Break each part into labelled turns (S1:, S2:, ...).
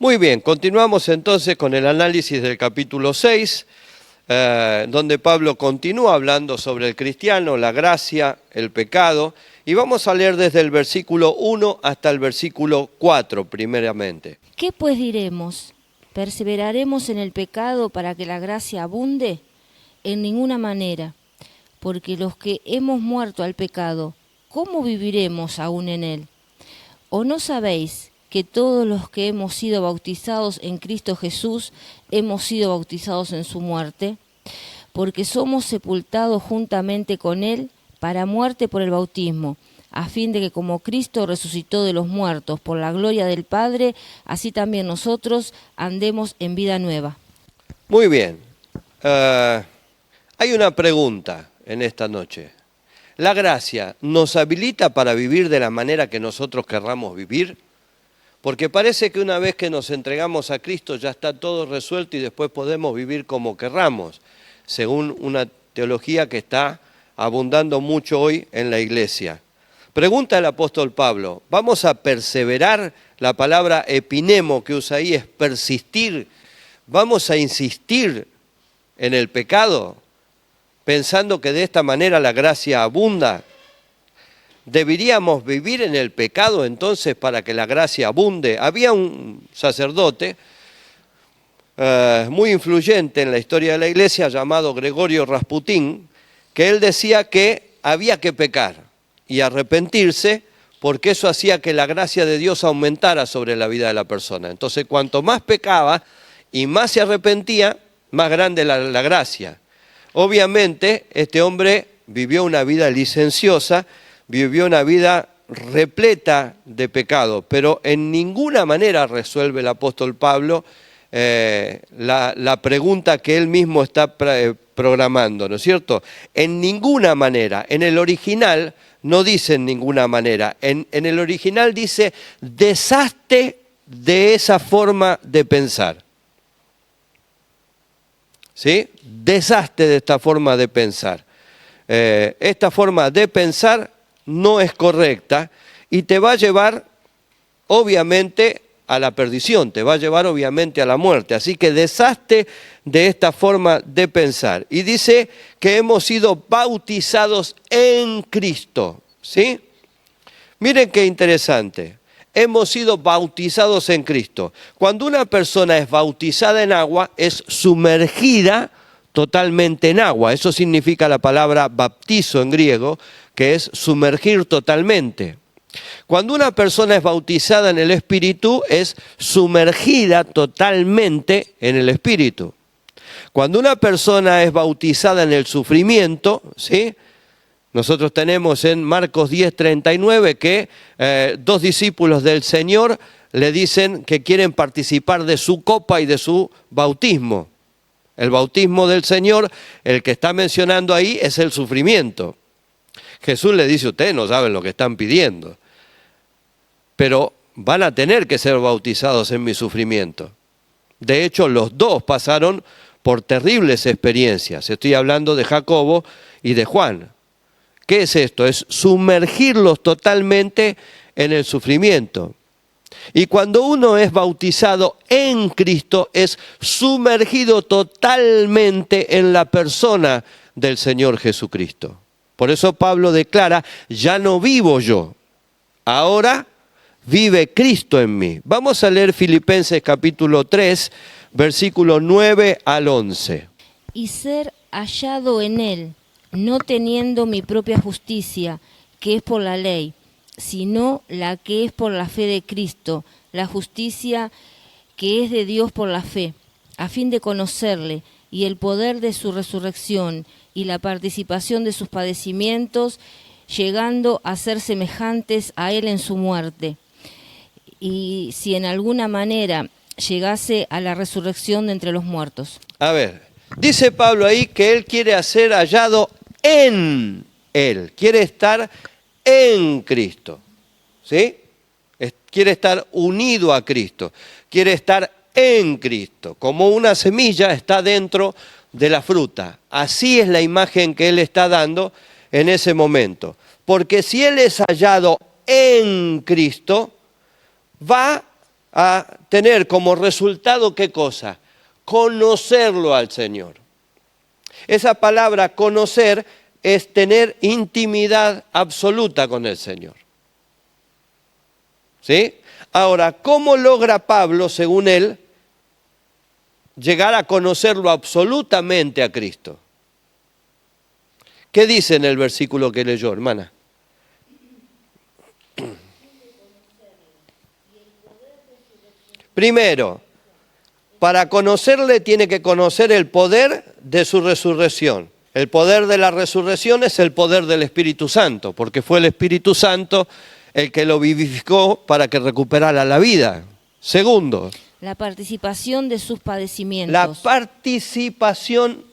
S1: Muy bien, continuamos entonces con el análisis del capítulo 6, donde Pablo continúa hablando sobre el cristiano, la gracia, el pecado, y vamos a leer desde el versículo 1 hasta el versículo 4 primeramente.
S2: ¿Qué pues diremos? ¿Perseveraremos en el pecado para que la gracia abunde? En ninguna manera, porque los que hemos muerto al pecado, ¿cómo viviremos aún en él? ¿O no sabéis que todos los que hemos sido bautizados en Cristo Jesús hemos sido bautizados en su muerte? Porque somos sepultados juntamente con él para muerte por el bautismo, a fin de que como Cristo resucitó de los muertos por la gloria del Padre, así también nosotros andemos en vida nueva.
S1: Muy bien, hay una pregunta en esta noche. ¿La gracia nos habilita para vivir de la manera que nosotros querramos vivir? Porque parece que una vez que nos entregamos a Cristo ya está todo resuelto y después podemos vivir como querramos, según una teología que está abundando mucho hoy en la iglesia. Pregunta el apóstol Pablo, ¿vamos a perseverar? La palabra epinemo que usa ahí es persistir. ¿Vamos a insistir en el pecado pensando que de esta manera la gracia abunda? ¿Deberíamos vivir en el pecado entonces para que la gracia abunde? Había un sacerdote muy influyente en la historia de la iglesia llamado Gregorio Rasputín, que él decía que había que pecar y arrepentirse porque eso hacía que la gracia de Dios aumentara sobre la vida de la persona. Entonces, cuanto más pecaba y más se arrepentía, más grande la gracia. Obviamente, este hombre vivió una vida licenciosa, vivió una vida repleta de pecado, pero en ninguna manera resuelve el apóstol Pablo la pregunta que él mismo está programando, ¿no es cierto? En ninguna manera. En el original no dice en ninguna manera. En el original dice, deshazte de esa forma de pensar. ¿Sí? Deshazte de esta forma de pensar. Esta forma de pensar no es correcta y te va a llevar, obviamente, a la perdición, te va a llevar, obviamente, a la muerte. Así que deshazte de esta forma de pensar. Y dice que hemos sido bautizados en Cristo, ¿sí? Miren qué interesante. Hemos sido bautizados en Cristo. Cuando una persona es bautizada en agua, es sumergida totalmente en agua. Eso significa la palabra baptizo en griego, que es sumergir totalmente. Cuando una persona es bautizada en el Espíritu, es sumergida totalmente en el Espíritu. Cuando una persona es bautizada en el sufrimiento, ¿sí? Nosotros tenemos en Marcos 10:39 que dos discípulos del Señor le dicen que quieren participar de su copa y de su bautismo. El bautismo del Señor, el que está mencionando ahí, es el sufrimiento. Jesús le dice, ustedes no saben lo que están pidiendo, pero van a tener que ser bautizados en mi sufrimiento. De hecho, los dos pasaron por terribles experiencias. Estoy hablando de Jacobo y de Juan. ¿Qué es esto? Es sumergirlos totalmente en el sufrimiento. Y cuando uno es bautizado en Cristo, es sumergido totalmente en la persona del Señor Jesucristo. Por eso Pablo declara, ya no vivo yo, ahora vive Cristo en mí. Vamos a leer Filipenses capítulo 3, versículo 9 al 11.
S2: Y ser hallado en él, no teniendo mi propia justicia, que es por la ley, sino la que es por la fe de Cristo, la justicia que es de Dios por la fe, a fin de conocerle y el poder de su resurrección y la participación de sus padecimientos, llegando a ser semejantes a él en su muerte. Y si en alguna manera llegase a la resurrección de entre los muertos.
S1: A ver, dice Pablo ahí que él quiere ser hallado en él, quiere estar en Cristo, ¿sí? Quiere estar unido a Cristo, quiere estar en Cristo, como una semilla está dentro de la fruta. Así es la imagen que él está dando en ese momento. Porque si él es hallado en Cristo, va a tener como resultado, ¿qué cosa? Conocerlo al Señor. Esa palabra conocer es tener intimidad absoluta con el Señor. ¿Sí? Ahora, ¿cómo logra Pablo, según él, llegar a conocerlo absolutamente a Cristo? ¿Qué dice en el versículo que leyó, hermana? Primero, para conocerle tiene que conocer el poder de su resurrección. El poder de la resurrección es el poder del Espíritu Santo, porque fue el Espíritu Santo el que lo vivificó para que recuperara la vida. Segundo,
S2: la participación de sus padecimientos.
S1: La participación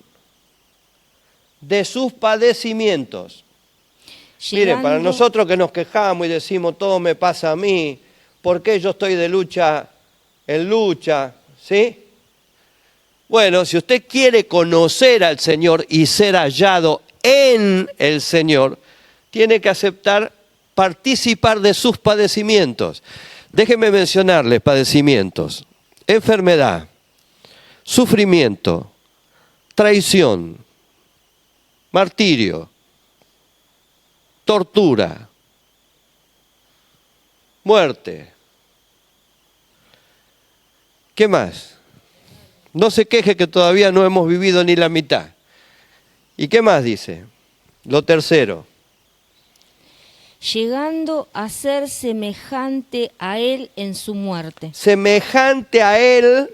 S1: de sus padecimientos. Miren, para nosotros que nos quejamos y decimos todo me pasa a mí, ¿por qué yo estoy de lucha en lucha? ¿Sí? Bueno, si usted quiere conocer al Señor y ser hallado en el Señor, tiene que aceptar participar de sus padecimientos. Déjenme mencionarles padecimientos: enfermedad, sufrimiento, traición, martirio, tortura, muerte. ¿Qué más? No se queje que todavía no hemos vivido ni la mitad. ¿Y qué más dice? Lo tercero.
S2: Llegando a ser semejante a Él en su muerte.
S1: Semejante a Él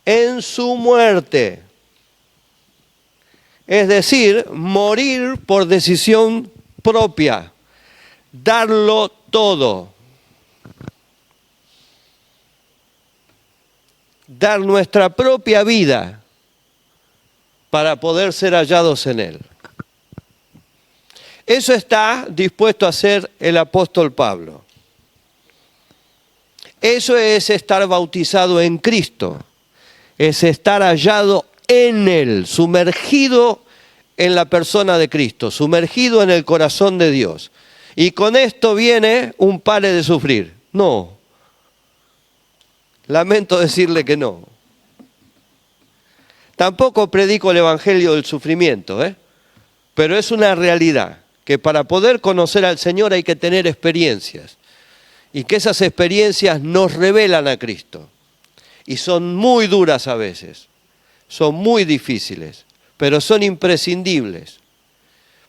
S1: en su muerte. Es decir, morir por decisión propia. Darlo todo. Dar nuestra propia vida para poder ser hallados en Él. Eso está dispuesto a hacer el apóstol Pablo. Eso es estar bautizado en Cristo. Es estar hallado en Él, sumergido en la persona de Cristo, sumergido en el corazón de Dios. Y con esto viene un pare de sufrir. No. Lamento decirle que no. Tampoco predico el evangelio del sufrimiento, pero es una realidad que para poder conocer al Señor hay que tener experiencias y que esas experiencias nos revelan a Cristo. Y son muy duras a veces, son muy difíciles, pero son imprescindibles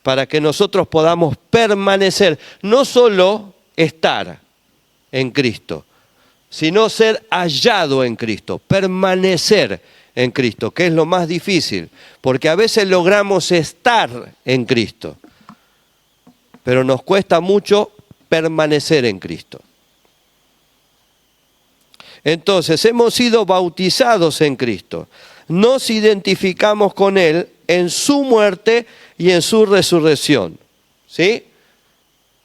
S1: para que nosotros podamos permanecer, no solo estar en Cristo, sino ser hallado en Cristo, permanecer en Cristo, que es lo más difícil, porque a veces logramos estar en Cristo, pero nos cuesta mucho permanecer en Cristo. Entonces, hemos sido bautizados en Cristo, nos identificamos con Él en su muerte y en su resurrección, ¿sí?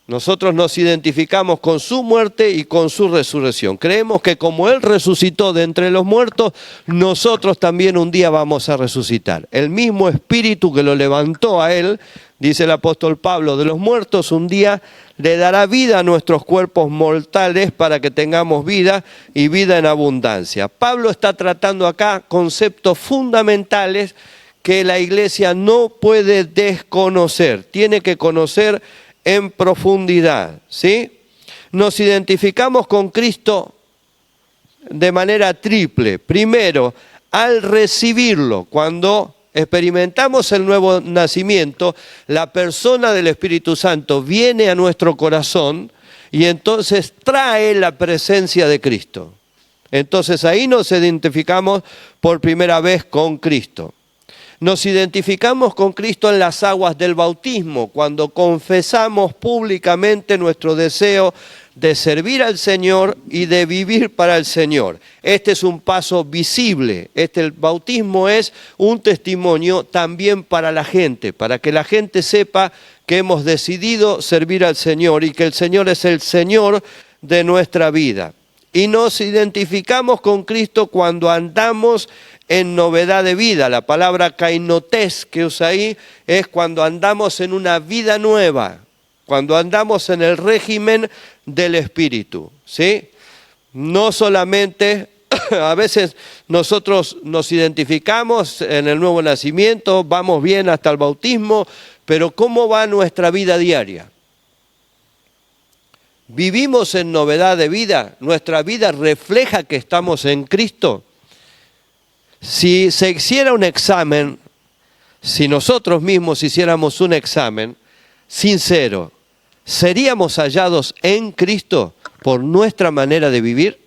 S1: Nosotros nos identificamos con su muerte y con su resurrección. Creemos que como Él resucitó de entre los muertos, nosotros también un día vamos a resucitar. El mismo Espíritu que lo levantó a Él, dice el apóstol Pablo, de los muertos, un día le dará vida a nuestros cuerpos mortales para que tengamos vida y vida en abundancia. Pablo está tratando acá conceptos fundamentales que la iglesia no puede desconocer, tiene que conocer en profundidad, ¿sí? Nos identificamos con Cristo de manera triple. Primero, al recibirlo, cuando experimentamos el nuevo nacimiento, la persona del Espíritu Santo viene a nuestro corazón y entonces trae la presencia de Cristo. Entonces ahí nos identificamos por primera vez con Cristo. Nos identificamos con Cristo en las aguas del bautismo, cuando confesamos públicamente nuestro deseo de servir al Señor y de vivir para el Señor. Este es un paso visible. El bautismo es un testimonio también para la gente, para que la gente sepa que hemos decidido servir al Señor y que el Señor es el Señor de nuestra vida. Y nos identificamos con Cristo cuando andamos en novedad de vida. La palabra kainotes que usa ahí es cuando andamos en una vida nueva, cuando andamos en el régimen del Espíritu, ¿sí? No solamente, a veces nosotros nos identificamos en el nuevo nacimiento, vamos bien hasta el bautismo, pero ¿cómo va nuestra vida diaria? ¿Vivimos en novedad de vida? ¿Nuestra vida refleja que estamos en Cristo? Si se hiciera un examen, si nosotros mismos hiciéramos un examen sincero, ¿seríamos hallados en Cristo por nuestra manera de vivir?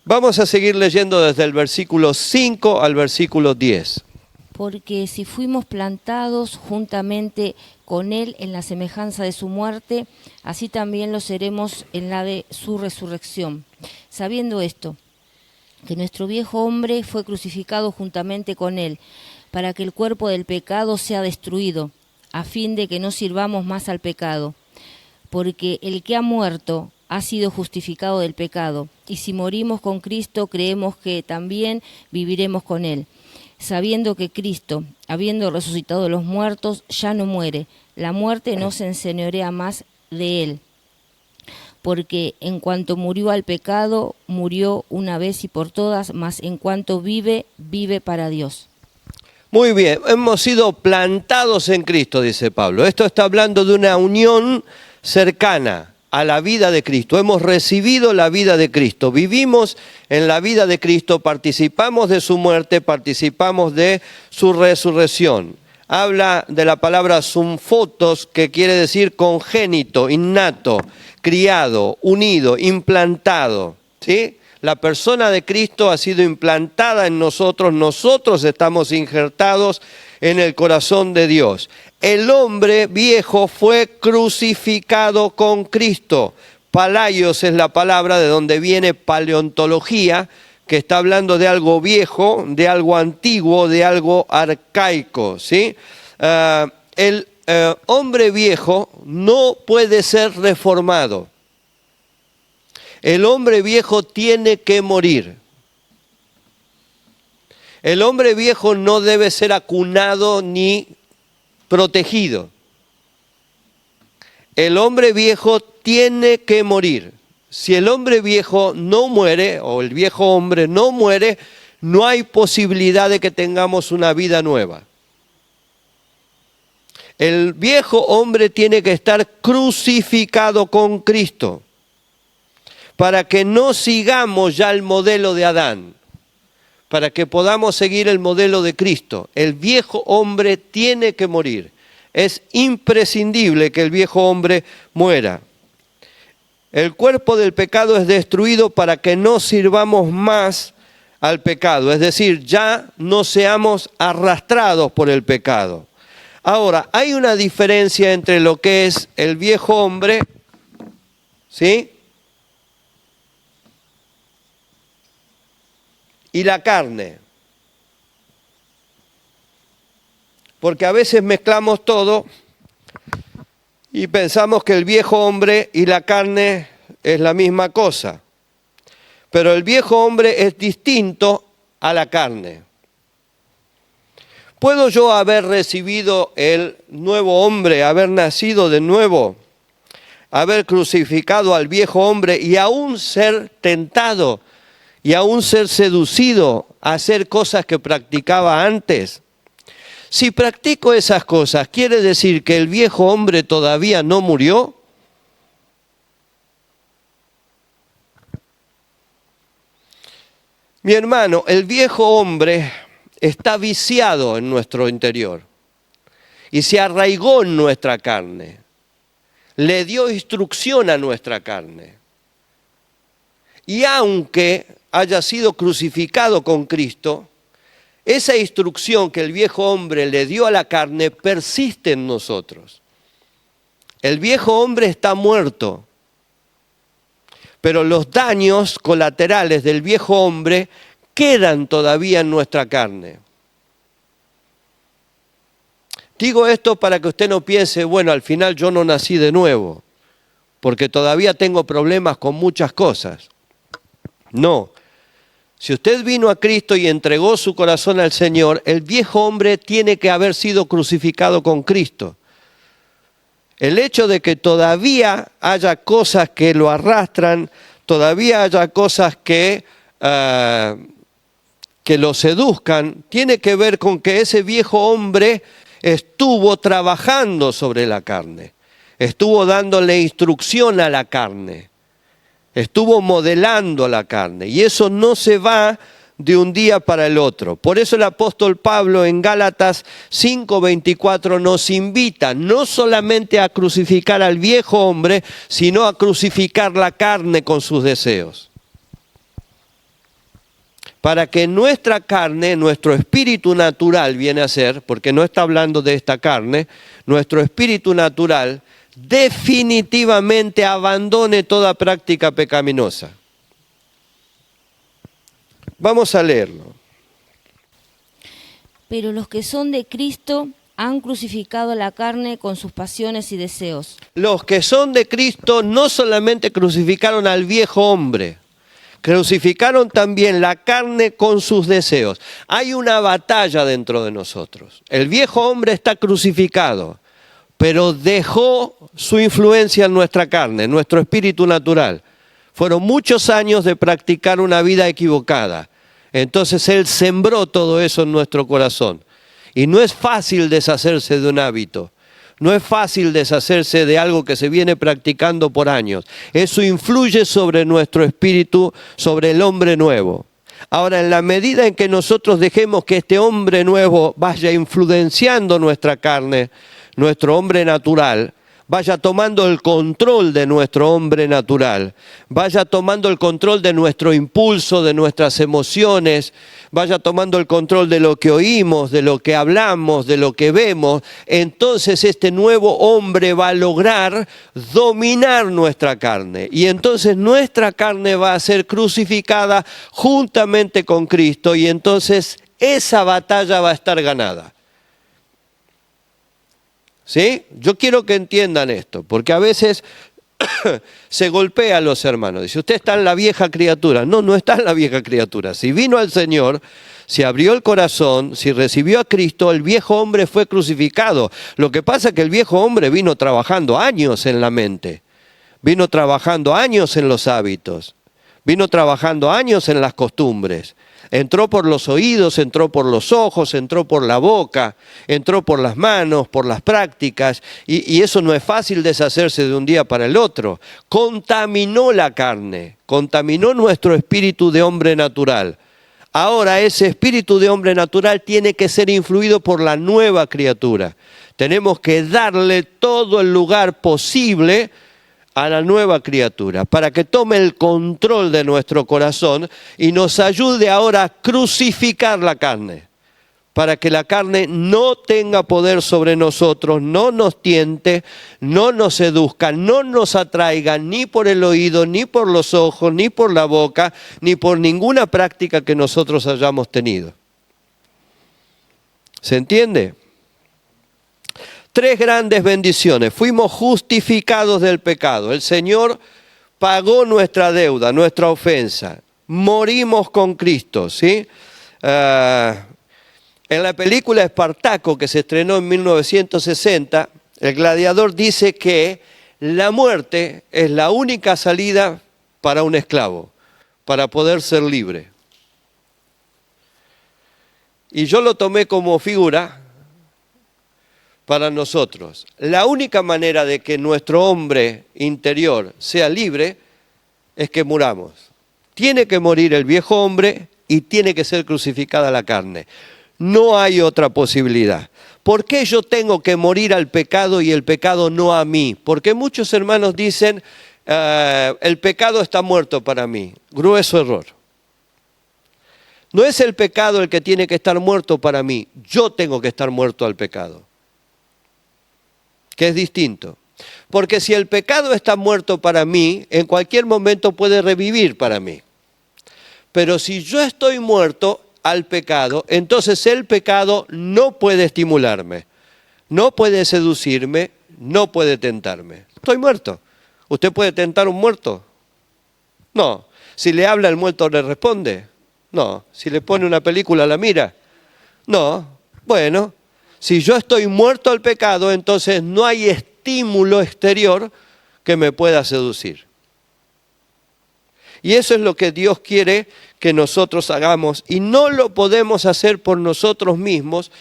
S1: Vamos a seguir leyendo desde el versículo 5 al versículo 10.
S2: Porque si fuimos plantados juntamente con Él en la semejanza de su muerte, así también lo seremos en la de su resurrección. Sabiendo esto, que nuestro viejo hombre fue crucificado juntamente con Él, para que el cuerpo del pecado sea destruido, a fin de que no sirvamos más al pecado. Porque el que ha muerto ha sido justificado del pecado, y si morimos con Cristo, creemos que también viviremos con Él. Sabiendo que Cristo, habiendo resucitado de los muertos, ya no muere, la muerte no se enseñorea más de Él. Porque en cuanto murió al pecado, murió una vez y por todas, mas en cuanto vive, vive para Dios.
S1: Muy bien, hemos sido plantados en Cristo, dice Pablo. Esto está hablando de una unión cercana a la vida de Cristo. Hemos recibido la vida de Cristo, vivimos en la vida de Cristo, participamos de su muerte, participamos de su resurrección. Habla de la palabra sumfotos, que quiere decir congénito, innato, criado, unido, implantado, ¿sí? La persona de Cristo ha sido implantada en nosotros, nosotros estamos injertados en el corazón de Dios. El hombre viejo fue crucificado con Cristo. Palaios es la palabra de donde viene paleontología, que está hablando de algo viejo, de algo antiguo, de algo arcaico, ¿sí? El hombre viejo no puede ser reformado. El hombre viejo tiene que morir. El hombre viejo no debe ser acunado ni protegido. El hombre viejo tiene que morir. Si el hombre viejo no muere, o el viejo hombre no muere, no hay posibilidad de que tengamos una vida nueva. El viejo hombre tiene que estar crucificado con Cristo, para que no sigamos ya el modelo de Adán, para que podamos seguir el modelo de Cristo. El viejo hombre tiene que morir. Es imprescindible que el viejo hombre muera. El cuerpo del pecado es destruido para que no sirvamos más al pecado, es decir, ya no seamos arrastrados por el pecado. Ahora, hay una diferencia entre lo que es el viejo hombre, ¿sí?, y la carne. Porque a veces mezclamos todo y pensamos que el viejo hombre y la carne es la misma cosa. Pero el viejo hombre es distinto a la carne. ¿Puedo yo haber recibido el nuevo hombre, haber nacido de nuevo, haber crucificado al viejo hombre y aún ser tentado y aún ser seducido a hacer cosas que practicaba antes? Si practico esas cosas, ¿quiere decir que el viejo hombre todavía no murió? Mi hermano, el viejo hombre está viciado en nuestro interior y se arraigó en nuestra carne. Le dio instrucción a nuestra carne. Y aunque haya sido crucificado con Cristo, esa instrucción que el viejo hombre le dio a la carne persiste en nosotros. El viejo hombre está muerto, pero los daños colaterales del viejo hombre quedan todavía en nuestra carne. Digo esto para que usted no piense, bueno, al final yo no nací de nuevo, porque todavía tengo problemas con muchas cosas. No. Si usted vino a Cristo y entregó su corazón al Señor, el viejo hombre tiene que haber sido crucificado con Cristo. El hecho de que todavía haya cosas que lo arrastran, todavía haya cosas que lo seduzcan, tiene que ver con que ese viejo hombre estuvo trabajando sobre la carne, estuvo dándole instrucción a la carne, estuvo modelando la carne, y eso no se va de un día para el otro. Por eso el apóstol Pablo en Gálatas 5:24 nos invita no solamente a crucificar al viejo hombre, sino a crucificar la carne con sus deseos. Para que nuestra carne, nuestro espíritu natural viene a ser, porque no está hablando de esta carne, nuestro espíritu natural definitivamente abandone toda práctica pecaminosa. Vamos a leerlo.
S2: Pero los que son de Cristo han crucificado la carne con sus pasiones y deseos.
S1: Los que son de Cristo no solamente crucificaron al viejo hombre, crucificaron también la carne con sus deseos. Hay una batalla dentro de nosotros. El viejo hombre está crucificado, pero dejó su influencia en nuestra carne, en nuestro espíritu natural. Fueron muchos años de practicar una vida equivocada. Entonces Él sembró todo eso en nuestro corazón. Y no es fácil deshacerse de un hábito. No es fácil deshacerse de algo que se viene practicando por años. Eso influye sobre nuestro espíritu, sobre el hombre nuevo. Ahora, en la medida en que nosotros dejemos que este hombre nuevo vaya influenciando nuestra carne, nuestro hombre natural, vaya tomando el control de nuestro hombre natural, vaya tomando el control de nuestro impulso, de nuestras emociones, vaya tomando el control de lo que oímos, de lo que hablamos, de lo que vemos, entonces este nuevo hombre va a lograr dominar nuestra carne. Y entonces nuestra carne va a ser crucificada juntamente con Cristo, y entonces esa batalla va a estar ganada. ¿Sí? Yo quiero que entiendan esto, porque a veces se golpea a los hermanos. Dice, usted está en la vieja criatura. No, no está en la vieja criatura. Si vino al Señor, si abrió el corazón, si recibió a Cristo, el viejo hombre fue crucificado. Lo que pasa es que el viejo hombre vino trabajando años en la mente, vino trabajando años en los hábitos, vino trabajando años en las costumbres. Entró por los oídos, entró por los ojos, entró por la boca, entró por las manos, por las prácticas, y eso no es fácil deshacerse de un día para el otro. Contaminó la carne, contaminó nuestro espíritu de hombre natural. Ahora ese espíritu de hombre natural tiene que ser influido por la nueva criatura. Tenemos que darle todo el lugar posible a la nueva criatura, para que tome el control de nuestro corazón y nos ayude ahora a crucificar la carne, para que la carne no tenga poder sobre nosotros, no nos tiente, no nos seduzca, no nos atraiga ni por el oído, ni por los ojos, ni por la boca, ni por ninguna práctica que nosotros hayamos tenido. ¿Se entiende? 3 grandes bendiciones. Fuimos justificados del pecado. El Señor pagó nuestra deuda, nuestra ofensa. Morimos con Cristo, ¿sí? En la película Espartaco, que se estrenó en 1960, el gladiador dice que la muerte es la única salida para un esclavo, para poder ser libre. Y yo lo tomé como figura para nosotros. La única manera de que nuestro hombre interior sea libre es que muramos. Tiene que morir el viejo hombre y tiene que ser crucificada la carne. No hay otra posibilidad. ¿Por qué yo tengo que morir al pecado y el pecado no a mí? Porque muchos hermanos dicen, el pecado está muerto para mí. Grueso error. No es el pecado el que tiene que estar muerto para mí. Yo tengo que estar muerto al pecado. Que es distinto. Porque si el pecado está muerto para mí, en cualquier momento puede revivir para mí. Pero si yo estoy muerto al pecado, entonces el pecado no puede estimularme, no puede seducirme, no puede tentarme. Estoy muerto. ¿Usted puede tentar a un muerto? No. Si le habla, el muerto le responde. No. Si le pone una película, la mira. No. Bueno. Si yo estoy muerto al pecado, entonces no hay estímulo exterior que me pueda seducir. Y eso es lo que Dios quiere que nosotros hagamos, y no lo podemos hacer por nosotros mismos.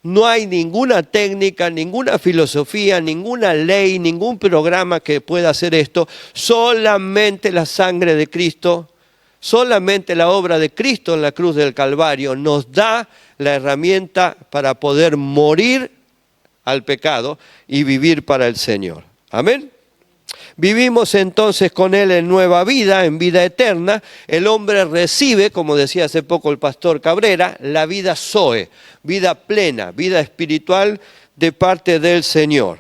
S1: No hay ninguna técnica, ninguna filosofía, ninguna ley, ningún programa que pueda hacer esto. Solamente la sangre de Cristo, solamente la obra de Cristo en la cruz del Calvario nos da la herramienta para poder morir al pecado y vivir para el Señor. Amén. Vivimos entonces con Él en nueva vida, en vida eterna. El hombre recibe, como decía hace poco el pastor Cabrera, la vida Zoe, vida plena, vida espiritual de parte del Señor.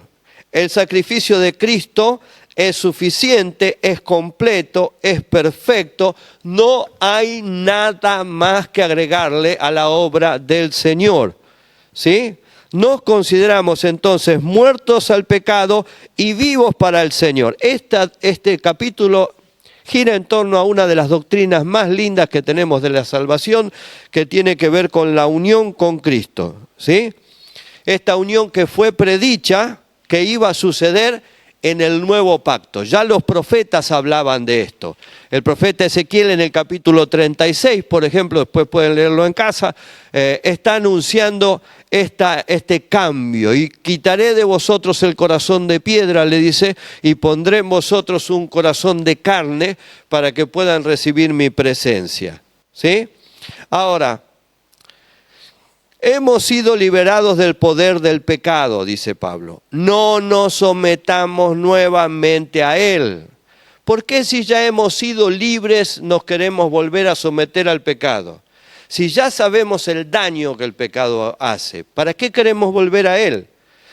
S1: El sacrificio de Cristo es suficiente, es completo, es perfecto. No hay nada más que agregarle a la obra del Señor, ¿sí? Nos consideramos entonces muertos al pecado y vivos para el Señor. Este capítulo gira en torno a una de las doctrinas más lindas que tenemos de la salvación, que tiene que ver con la unión con Cristo, ¿sí? Esta unión que fue predicha, que iba a suceder en el nuevo pacto. Ya los profetas hablaban de esto. El profeta Ezequiel en el capítulo 36, por ejemplo, después pueden leerlo en casa, está anunciando este cambio. Y quitaré de vosotros el corazón de piedra, le dice, y pondré en vosotros un corazón de carne para que puedan recibir mi presencia. ¿Sí? Ahora, hemos sido liberados del poder del pecado, dice Pablo. No nos sometamos nuevamente a él. ¿Por qué si ya hemos sido libres nos queremos volver a someter al pecado? Si ya sabemos el daño que el pecado hace, ¿para qué queremos volver a él?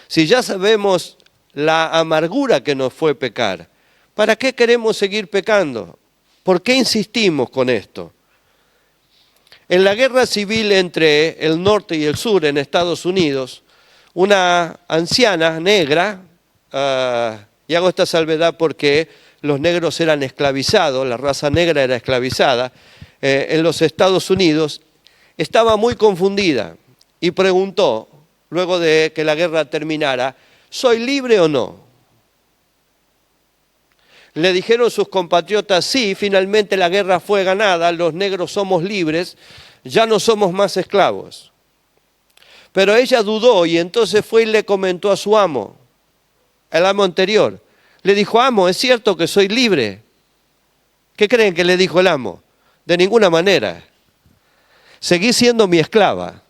S1: Si ya sabemos la amargura que nos fue pecar, ¿para qué queremos seguir pecando? ¿Por qué insistimos con esto? En la guerra civil entre el norte y el sur en Estados Unidos, una anciana negra, y hago esta salvedad porque los negros eran esclavizados, la raza negra era esclavizada, en los Estados Unidos, estaba muy confundida y preguntó, luego de que la guerra terminara, ¿soy libre o no? Le dijeron sus compatriotas, sí, finalmente la guerra fue ganada, los negros somos libres, ya no somos más esclavos. Pero ella dudó y entonces fue y le comentó a su amo, el amo anterior. Le dijo, amo, ¿es cierto que soy libre? ¿Qué creen que le dijo el amo? De ninguna manera. Seguí siendo mi esclava.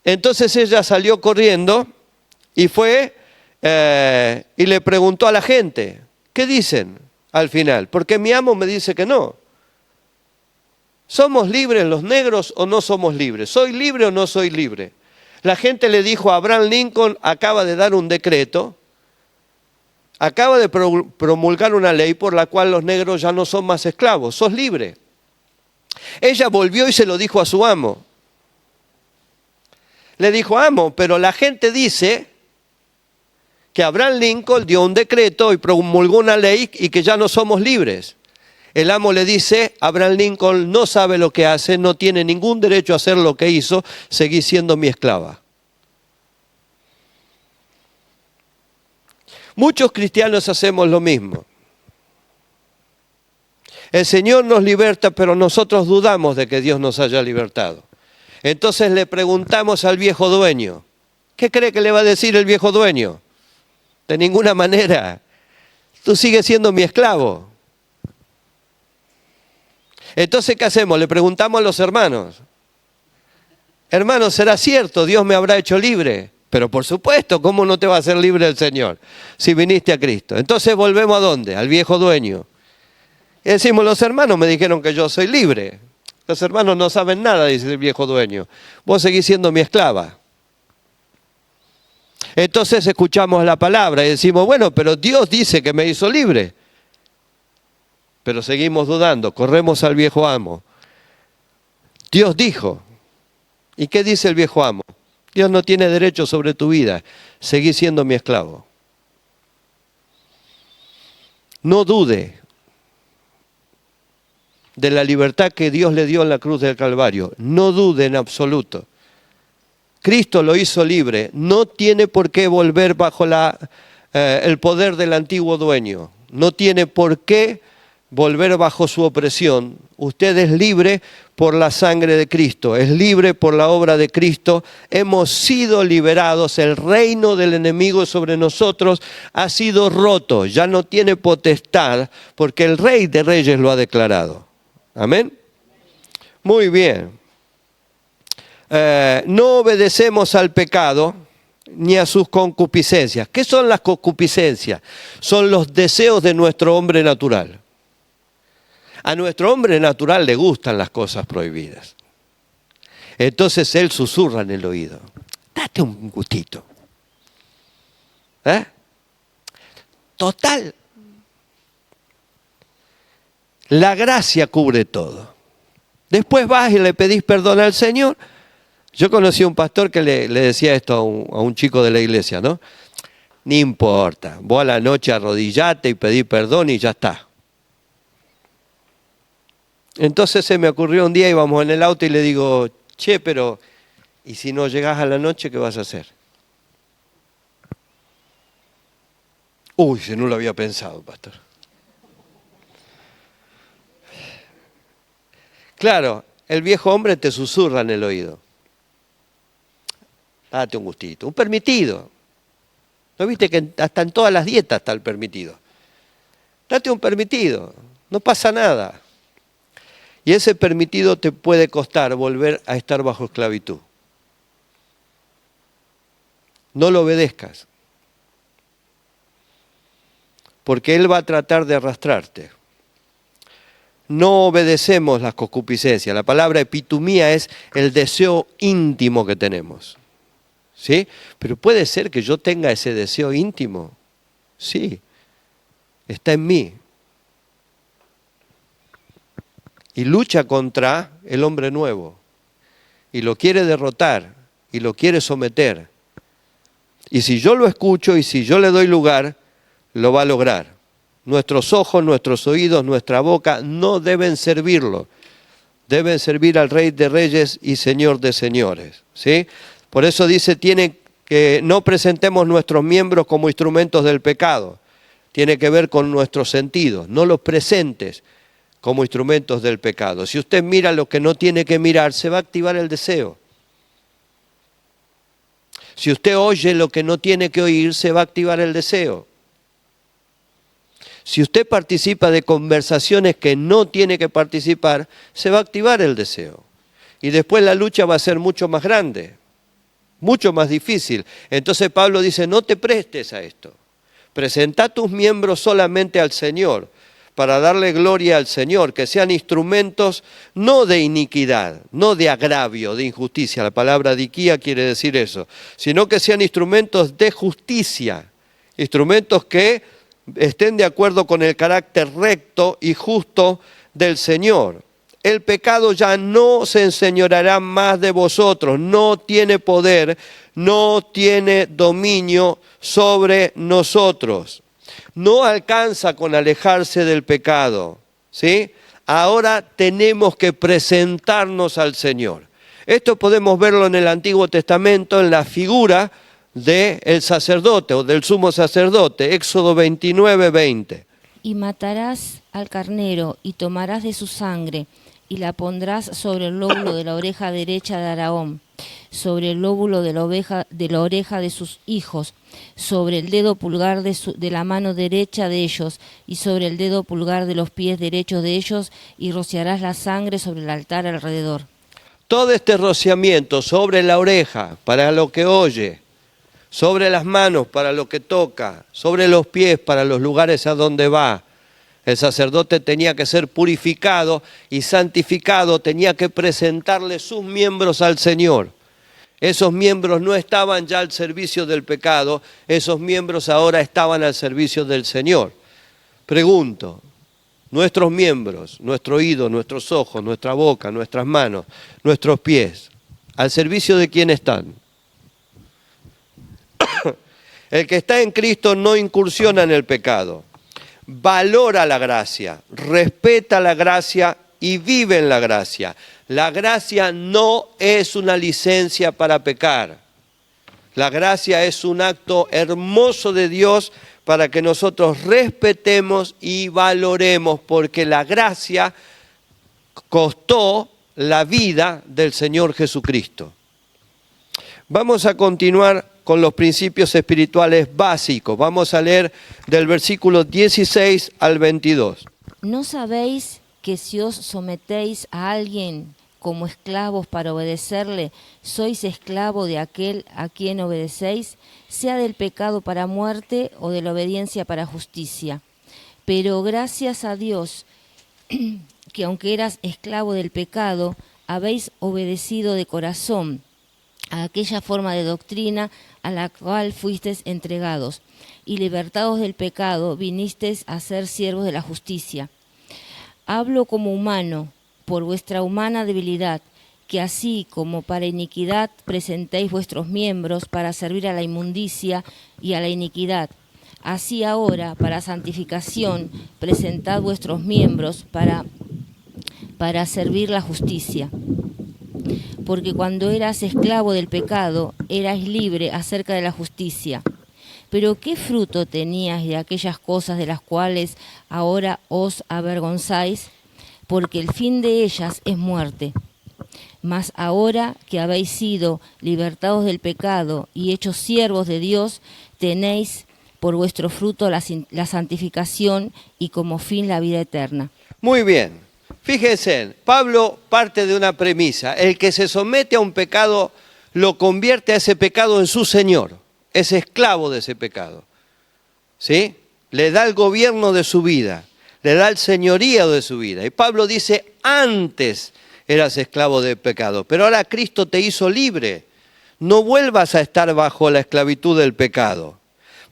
S1: Entonces ella salió corriendo y fue y le preguntó a la gente, ¿qué dicen al final? Porque mi amo me dice que no. ¿Somos libres los negros o no somos libres? ¿Soy libre o no soy libre? La gente le dijo a Abraham Lincoln, acaba de dar un decreto, acaba de promulgar una ley por la cual los negros ya no son más esclavos, sos libre. Ella volvió y se lo dijo a su amo. Le dijo, amo, pero la gente dice que Abraham Lincoln dio un decreto y promulgó una ley y que ya no somos libres. El amo le dice, Abraham Lincoln no sabe lo que hace, no tiene ningún derecho a hacer lo que hizo, seguí siendo mi esclava. Muchos cristianos hacemos lo mismo. El Señor nos liberta, pero nosotros dudamos de que Dios nos haya libertado. Entonces le preguntamos al viejo dueño, ¿qué cree que le va a decir el viejo dueño? De ninguna manera, tú sigues siendo mi esclavo. Entonces, ¿qué hacemos? Le preguntamos a los hermanos. Hermanos, ¿será cierto? ¿Dios me habrá hecho libre? Pero por supuesto, ¿cómo no te va a hacer libre el Señor si viniste a Cristo? Entonces volvemos ¿a dónde? Al viejo dueño. Y decimos, los hermanos me dijeron que yo soy libre. Los hermanos no saben nada, dice el viejo dueño. Vos seguís siendo mi esclava. Entonces escuchamos la palabra y decimos, bueno, pero Dios dice que me hizo libre. Pero seguimos dudando, corremos al viejo amo. Dios dijo. ¿Y qué dice el viejo amo? Dios no tiene derecho sobre tu vida, seguí siendo mi esclavo. No dude de la libertad que Dios le dio en la cruz del Calvario. No dude en absoluto. Cristo lo hizo libre. No tiene por qué volver bajo la el poder del antiguo dueño. No tiene por qué volver bajo su opresión. Usted es libre por la sangre de Cristo, es libre por la obra de Cristo. Hemos sido liberados, el reino del enemigo sobre nosotros ha sido roto, ya no tiene potestad, porque el Rey de Reyes lo ha declarado. Amén. Muy bien. No obedecemos al pecado ni a sus concupiscencias. ¿Qué son las concupiscencias? Son los deseos de nuestro hombre natural. A nuestro hombre natural le gustan las cosas prohibidas. Entonces él susurra en el oído. Date un gustito. Total. La gracia cubre todo. Después vas y le pedís perdón al Señor. Yo conocí a un pastor que le decía esto a un chico de la iglesia, ¿no? No importa, vos a la noche arrodillate y pedí perdón y ya está. Entonces se me ocurrió un día, íbamos en el auto y le digo, che, pero ¿y si no llegás a la noche, qué vas a hacer? Uy, si no lo había pensado, pastor. Claro, el viejo hombre te susurra en el oído. Date un gustito, un permitido. ¿No viste que hasta en todas las dietas está el permitido? Date un permitido, no pasa nada. Y ese permitido te puede costar volver a estar bajo esclavitud. No lo obedezcas, porque Él va a tratar de arrastrarte. No obedecemos las concupiscencias. La palabra epitumía es el deseo íntimo que tenemos. ¿Sí? Pero puede ser que yo tenga ese deseo íntimo. Sí, está en mí. Y lucha contra el hombre nuevo. Y lo quiere derrotar. Y lo quiere someter. Y si yo lo escucho y si yo le doy lugar, lo va a lograr. Nuestros ojos, nuestros oídos, nuestra boca no deben servirlo. Deben servir al Rey de Reyes y Señor de Señores. ¿Sí? Por eso dice, tiene que no presentemos nuestros miembros como instrumentos del pecado. Tiene que ver con nuestros sentidos. No los presentes como instrumentos del pecado. Si usted mira lo que no tiene que mirar, se va a activar el deseo. Si usted oye lo que no tiene que oír, se va a activar el deseo. Si usted participa de conversaciones que no tiene que participar, se va a activar el deseo. Y después la lucha va a ser mucho más grande, mucho más difícil. Entonces Pablo dice, no te prestes a esto. Presenta tus miembros solamente al Señor, para darle gloria al Señor, que sean instrumentos no de iniquidad, no de agravio, de injusticia, la palabra diquía quiere decir eso, sino que sean instrumentos de justicia, instrumentos que estén de acuerdo con el carácter recto y justo del Señor. El pecado ya no se enseñoreará más de vosotros, no tiene poder, no tiene dominio sobre nosotros. No alcanza con alejarse del pecado, ¿sí? Ahora tenemos que presentarnos al Señor. Esto podemos verlo en el Antiguo Testamento, en la figura del sacerdote o del sumo sacerdote, Éxodo 29:20.
S2: Y matarás al carnero y tomarás de su sangre y la pondrás sobre el lóbulo de la oreja derecha de Aarón, sobre el lóbulo de la oreja de sus hijos, sobre el dedo pulgar de la mano derecha de ellos y sobre el dedo pulgar de los pies derechos de ellos, y rociarás la sangre sobre el altar alrededor.
S1: Todo este rociamiento sobre la oreja para lo que oye, sobre las manos para lo que toca, sobre los pies para los lugares a donde va. El sacerdote tenía que ser purificado y santificado, tenía que presentarle sus miembros al Señor. Esos miembros no estaban ya al servicio del pecado, esos miembros ahora estaban al servicio del Señor. Pregunto, nuestros miembros, nuestro oído, nuestros ojos, nuestra boca, nuestras manos, nuestros pies, ¿al servicio de quién están? El que está en Cristo no incursiona en el pecado. Valora la gracia, respeta la gracia y vive en la gracia. La gracia no es una licencia para pecar. La gracia es un acto hermoso de Dios para que nosotros respetemos y valoremos, porque la gracia costó la vida del Señor Jesucristo. Vamos a continuar con los principios espirituales básicos. Vamos a leer del versículo 16 al 22.
S2: ¿No sabéis que si os sometéis a alguien como esclavos para obedecerle, sois esclavo de aquel a quien obedecéis, sea del pecado para muerte o de la obediencia para justicia? Pero gracias a Dios, que aunque eras esclavo del pecado, habéis obedecido de corazón a aquella forma de doctrina a la cual fuisteis entregados, y libertados del pecado, vinisteis a ser siervos de la justicia. Hablo como humano, por vuestra humana debilidad, que así como para iniquidad presentéis vuestros miembros para servir a la inmundicia y a la iniquidad, así ahora para santificación presentad vuestros miembros para servir la justicia. Porque cuando eras esclavo del pecado, eras libre acerca de la justicia. Pero ¿qué fruto tenías de aquellas cosas de las cuales ahora os avergonzáis? Porque el fin de ellas es muerte. Mas ahora que habéis sido libertados del pecado y hechos siervos de Dios, tenéis por vuestro fruto la santificación y como fin la vida eterna.
S1: Muy bien. Fíjense, Pablo parte de una premisa. El que se somete a un pecado lo convierte a ese pecado en su señor. Es esclavo de ese pecado. ¿Sí? Le da el gobierno de su vida. Le da el señorío de su vida. Y Pablo dice, antes eras esclavo del pecado, pero ahora Cristo te hizo libre. No vuelvas a estar bajo la esclavitud del pecado,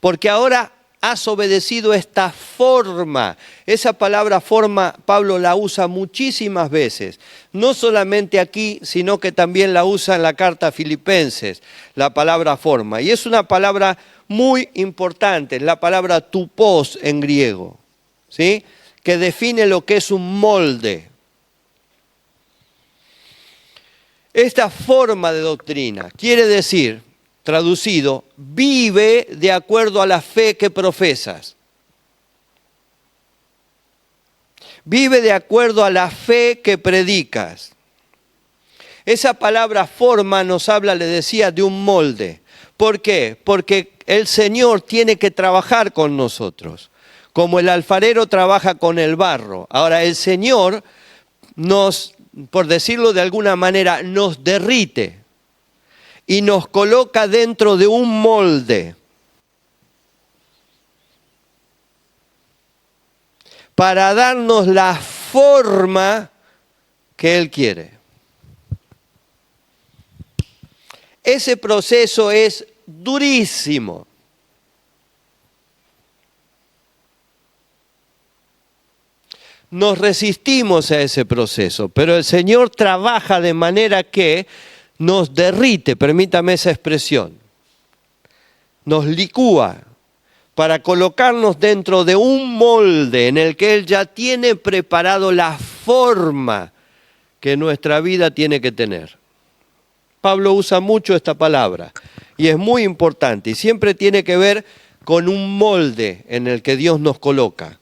S1: porque ahora has obedecido esta forma. Esa palabra forma, Pablo la usa muchísimas veces. No solamente aquí, sino que también la usa en la carta a Filipenses, la palabra forma. Y es una palabra muy importante, la palabra tupos en griego, ¿sí? Que define lo que es un molde. Esta forma de doctrina quiere decir, traducido, vive de acuerdo a la fe que profesas. Vive de acuerdo a la fe que predicas. Esa palabra forma nos habla, le decía, de un molde. ¿Por qué? Porque el Señor tiene que trabajar con nosotros, como el alfarero trabaja con el barro. Ahora, el Señor nos, por decirlo de alguna manera, nos derrite y nos coloca dentro de un molde para darnos la forma que Él quiere. Ese proceso es durísimo. Nos resistimos a ese proceso, pero el Señor trabaja de manera que nos derrite, permítame esa expresión, nos licúa para colocarnos dentro de un molde en el que Él ya tiene preparado la forma que nuestra vida tiene que tener. Pablo usa mucho esta palabra y es muy importante y siempre tiene que ver con un molde en el que Dios nos coloca,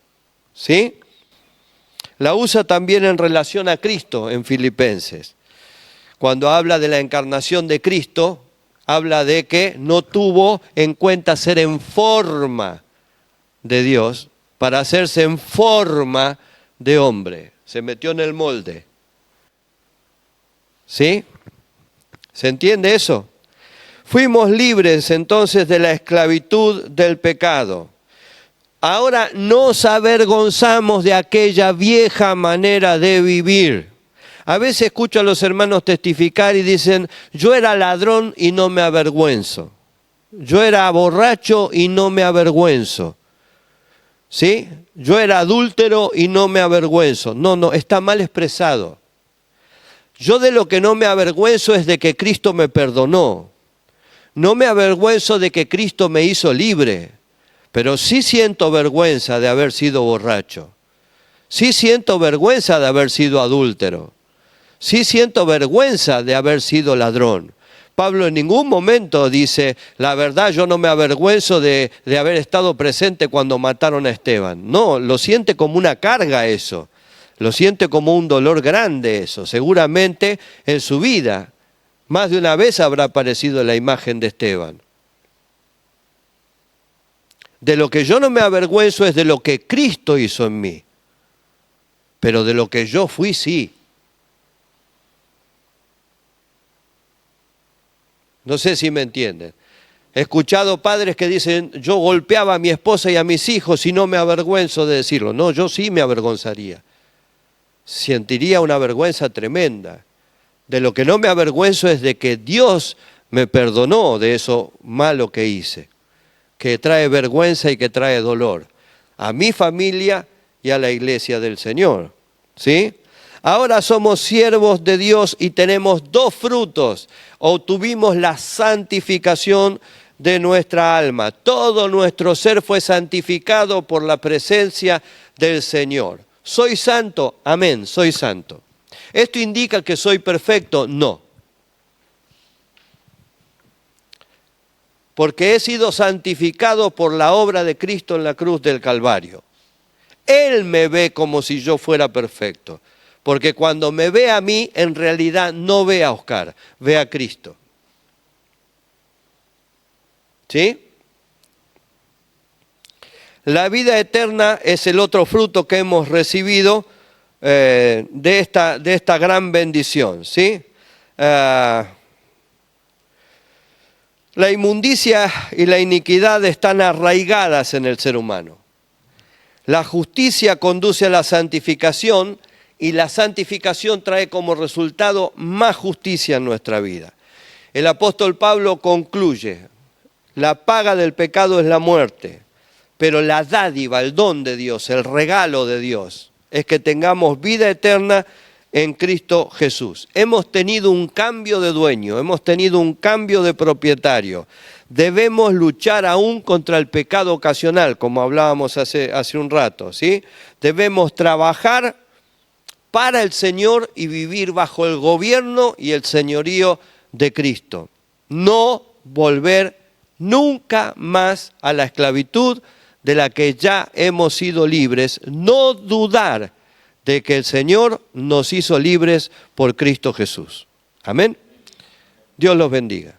S1: ¿sí? La usa también en relación a Cristo en Filipenses. Cuando habla de la encarnación de Cristo, habla de que no tuvo en cuenta ser en forma de Dios para hacerse en forma de hombre. Se metió en el molde. ¿Sí? ¿Se entiende eso? Fuimos libres entonces de la esclavitud del pecado. Ahora nos avergonzamos de aquella vieja manera de vivir. A veces escucho a los hermanos testificar y dicen, yo era ladrón y no me avergüenzo. Yo era borracho y no me avergüenzo. ¿Sí? Yo era adúltero y no me avergüenzo. No, está mal expresado. Yo de lo que no me avergüenzo es de que Cristo me perdonó. No me avergüenzo de que Cristo me hizo libre. Pero sí siento vergüenza de haber sido borracho. Sí siento vergüenza de haber sido adúltero. Sí siento vergüenza de haber sido ladrón, Pablo en ningún momento dice, la verdad yo no me avergüenzo de haber estado presente cuando mataron a Esteban. No, lo siente como una carga eso, lo siente como un dolor grande eso. Seguramente en su vida más de una vez habrá aparecido la imagen de Esteban. De lo que yo no me avergüenzo es de lo que Cristo hizo en mí, pero de lo que yo fui sí. No sé si me entienden. He escuchado padres que dicen, yo golpeaba a mi esposa y a mis hijos y no me avergüenzo de decirlo. No, yo sí me avergonzaría. Sentiría una vergüenza tremenda. De lo que no me avergüenzo es de que Dios me perdonó de eso malo que hice, que trae vergüenza y que trae dolor a mi familia y a la iglesia del Señor. ¿Sí? Ahora somos siervos de Dios y tenemos dos frutos. Obtuvimos la santificación de nuestra alma. Todo nuestro ser fue santificado por la presencia del Señor. ¿Soy santo? Amén, soy santo. ¿Esto indica que soy perfecto? No. Porque he sido santificado por la obra de Cristo en la cruz del Calvario. Él me ve como si yo fuera perfecto. Porque cuando me ve a mí, en realidad no ve a Oscar, ve a Cristo. ¿Sí? La vida eterna es el otro fruto que hemos recibido de esta gran bendición. ¿Sí? La inmundicia y la iniquidad están arraigadas en el ser humano. La justicia conduce a la santificación y la santificación trae como resultado más justicia en nuestra vida. El apóstol Pablo concluye, la paga del pecado es la muerte, pero la dádiva, el don de Dios, el regalo de Dios, es que tengamos vida eterna en Cristo Jesús. Hemos tenido un cambio de dueño, hemos tenido un cambio de propietario. Debemos luchar aún contra el pecado ocasional, como hablábamos hace un rato, ¿sí? Debemos trabajar para el Señor y vivir bajo el gobierno y el señorío de Cristo. No volver nunca más a la esclavitud de la que ya hemos sido libres. No dudar de que el Señor nos hizo libres por Cristo Jesús. Amén. Dios los bendiga.